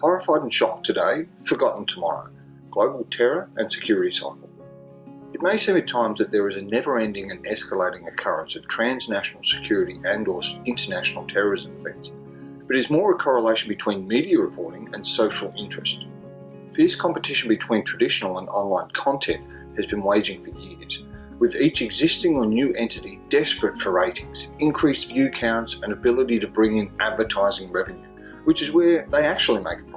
Horrified and shocked today, forgotten tomorrow. Global terror and security cycle. It may seem at times that there is a never-ending and escalating occurrence of transnational security and/or international terrorism events, but it is more a correlation between media reporting and social interest. Fierce competition between traditional and online content has been waging for years, with each existing or new entity desperate for ratings, increased view counts and ability to bring in advertising revenue, which is where they actually make a profit.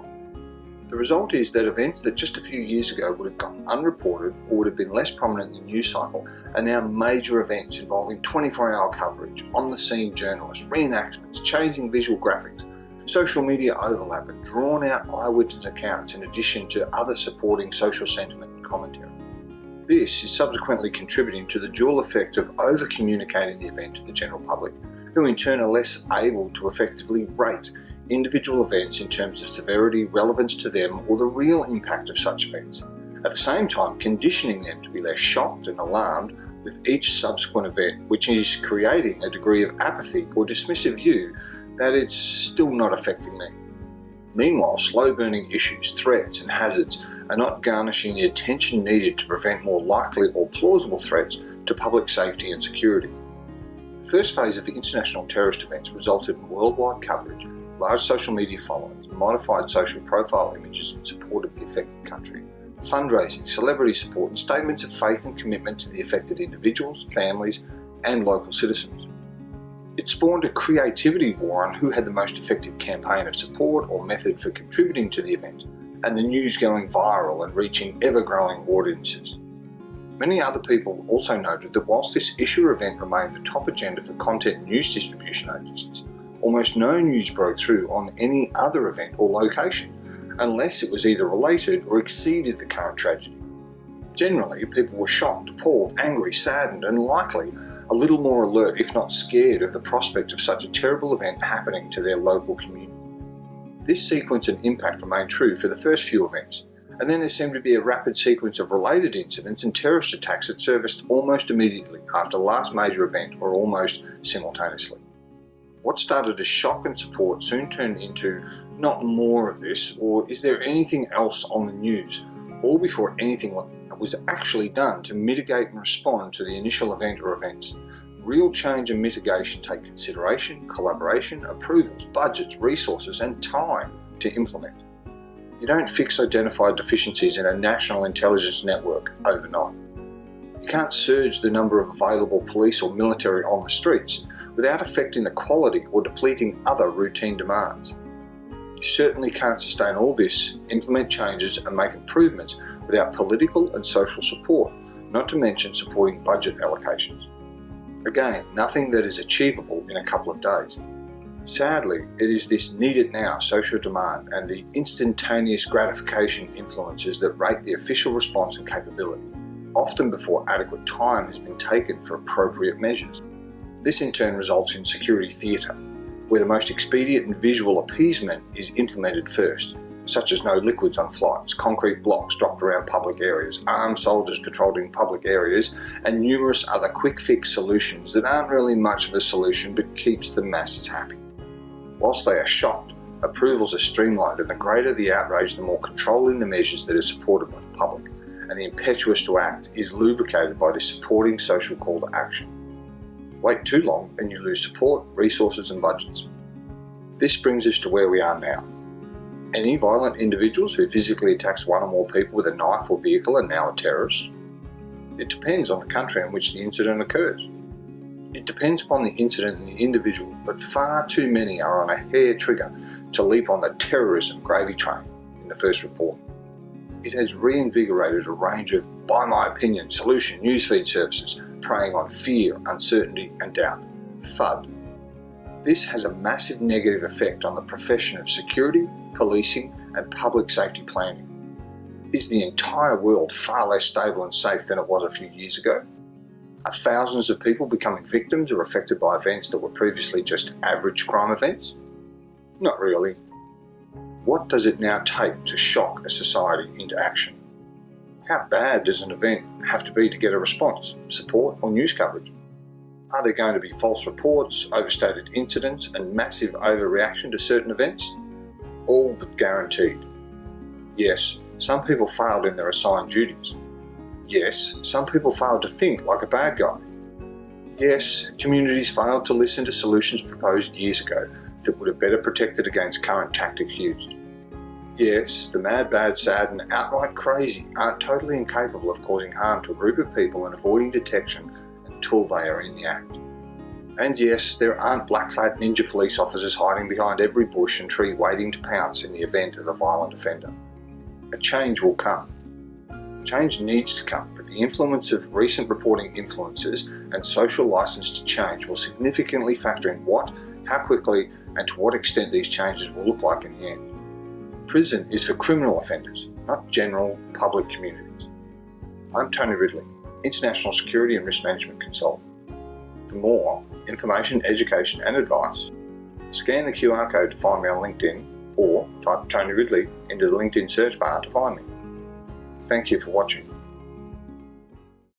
The result is that events that just a few years ago would have gone unreported or would have been less prominent in the news cycle are now major events involving 24-hour coverage, on-the-scene journalists, reenactments, changing visual graphics, social media overlap and drawn-out eyewitness accounts in addition to other supporting social sentiment and commentary. This is subsequently contributing to the dual effect of over-communicating the event to the general public, who in turn are less able to effectively rate individual events in terms of severity, relevance to them, or the real impact of such events, at the same time conditioning them to be less shocked and alarmed with each subsequent event, which is creating a degree of apathy or dismissive view that it's still not affecting me. Meanwhile, slow-burning issues, threats and hazards are not garnishing the attention needed to prevent more likely or plausible threats to public safety and security. The first phase of the international terrorist events resulted in worldwide coverage, large social media followings, modified social profile images in support of the affected country, fundraising, celebrity support and statements of faith and commitment to the affected individuals, families and local citizens. It spawned a creativity war on who had the most effective campaign of support or method for contributing to the event, and the news going viral and reaching ever-growing audiences. Many other people also noted that whilst this issue or event remained the top agenda for content news distribution agencies, almost no news broke through on any other event or location, unless it was either related or exceeded the current tragedy. Generally, people were shocked, appalled, angry, saddened, and likely a little more alert, if not scared, of the prospect of such a terrible event happening to their local community. This sequence and impact remained true for the first few events, and then there seemed to be a rapid sequence of related incidents and terrorist attacks that surfaced almost immediately after the last major event or almost simultaneously. What started as shock and support soon turned into not more of this, or is there anything else on the news, all before anything was actually done to mitigate and respond to the initial event or events. Real change and mitigation take consideration, collaboration, approvals, budgets, resources and time to implement. You don't fix identified deficiencies in a national intelligence network overnight. You can't surge the number of available police or military on the streets without affecting the quality or depleting other routine demands. You certainly can't sustain all this, implement changes and make improvements without political and social support, not to mention supporting budget allocations. Again, nothing that is achievable in a couple of days. Sadly, it is this need-it-now social demand and the instantaneous gratification influences that rate the official response and capability, often before adequate time has been taken for appropriate measures. This in turn results in security theatre, where the most expedient and visual appeasement is implemented first, such as no liquids on flights, concrete blocks dropped around public areas, armed soldiers patrolling public areas, and numerous other quick-fix solutions that aren't really much of a solution but keeps the masses happy. Whilst they are shocked, approvals are streamlined, and the greater the outrage, the more controlling the measures that are supported by the public, and the impetus to act is lubricated by this supporting social call to action. Wait too long and you lose support, resources and budgets. This brings us to where we are now. Any violent individuals who physically attacks one or more people with a knife or vehicle are now a terrorist. It depends on the country in which the incident occurs. It depends upon the incident and the individual, but far too many are on a hair trigger to leap on the terrorism gravy train in the first report. It has reinvigorated a range of, by my opinion, solution newsfeed services preying on fear, uncertainty and doubt. FUD. This has a massive negative effect on the profession of security, policing and public safety planning. Is the entire world far less stable and safe than it was a few years ago? Are thousands of people becoming victims or affected by events that were previously just average crime events? Not really. What does it now take to shock a society into action? How bad does an event have to be to get a response, support or news coverage? Are there going to be false reports, overstated incidents and massive overreaction to certain events? all but guaranteed. Yes, some people failed in their assigned duties. Yes, some people failed to think like a bad guy. Yes, communities failed to listen to solutions proposed years ago that would have better protected against current tactics used. Yes, the mad, bad, sad and outright crazy aren't totally incapable of causing harm to a group of people and avoiding detection until they are in the act. And yes, there aren't black-clad ninja police officers hiding behind every bush and tree waiting to pounce in the event of a violent offender. A change will come. Change needs to come, but the influence of recent reporting influences and social license to change will significantly factor in what, how quickly and to what extent these changes will look like in the end. Prison is for criminal offenders, not general public communities. I'm Tony Ridley, International Security and Risk Management Consultant. For more information, education and advice, scan the QR code to find me on LinkedIn or type Tony Ridley into the LinkedIn search bar to find me. Thank you for watching.